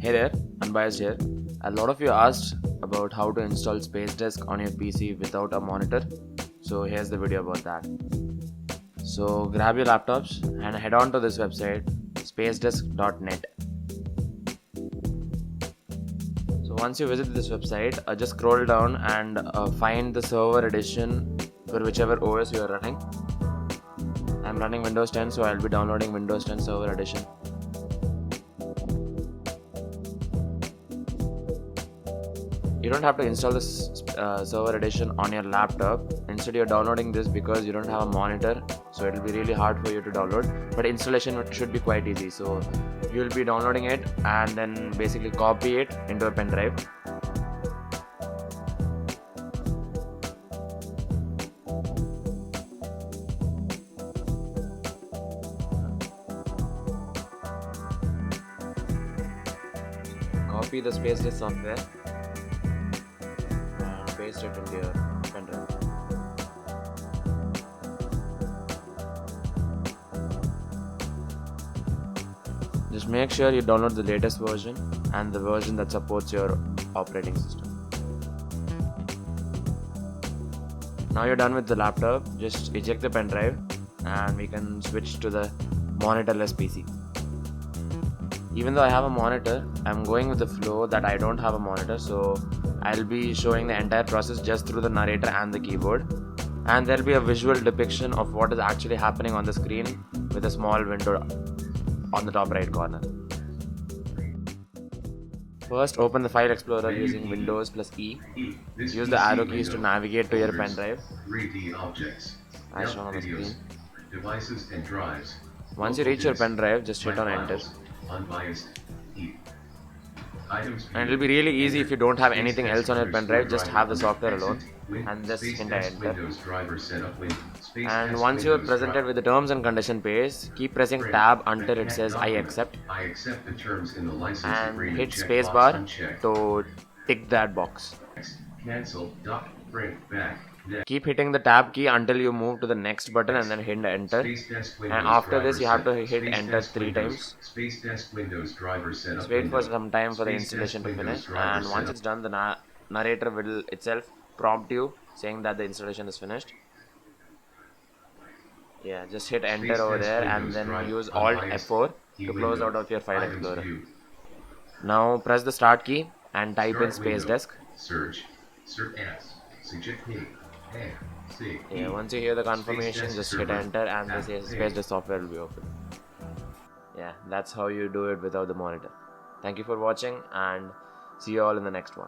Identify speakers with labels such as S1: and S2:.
S1: Hey there, Unbiased here. A lot of you asked about how to install Space Desk on your PC without a monitor. So here's the video about that. So grab your laptops and head on to this website, spacedesk.net. So once you visit this website, just scroll down and find the server edition for whichever OS you are running. I'm running Windows 10, so I'll be downloading Windows 10 server edition. You don't have to install this server edition on your laptop. Instead, you're downloading this because you don't have a monitor, so it'll be really hard for you to download. But installation should be quite easy. So you'll be downloading it and then basically copy it into a pen drive. Copy the Space Disk software and paste it into your pen drive. Just make sure you download the latest version and the version that supports your operating system. Now you're done with the laptop, just eject the pen drive and we can switch to the monitorless PC. Even though I have a monitor, I'm going with the flow that I don't have a monitor, so I'll be showing the entire process just through the narrator and the keyboard, and there'll be a visual depiction of what is actually happening on the screen with a small window on the top right corner. First, open the File Explorer using Windows plus E. Use the arrow keys to navigate to your pen drive, as shown on the screen. Once you reach your pen drive, just hit on Enter.
S2: Unbiased.
S1: And it'll be really easy if you don't have anything else on your pen drive, just have the software alone and just hit Enter. And once you're presented with the terms and condition page, keep pressing tab until it says I accept, and hit spacebar to tick that box.
S2: Cancel. Bring back.
S1: Keep hitting the tab key until you move to the next button and then hit enter. And after this, you have to hit enter 3 times. Just wait for some time for the installation to finish. And once it's done, the narrator will itself prompt you saying that the installation is finished. Yeah, just hit enter over there and then use Alt F4 to close out of your File Explorer. Now press the start key and type in Space Desk. Yeah, once you hear the confirmation, just hit enter and the Space Desk software will be open. Yeah, that's how you do it without the monitor. Thank you for watching and see you all in the next one.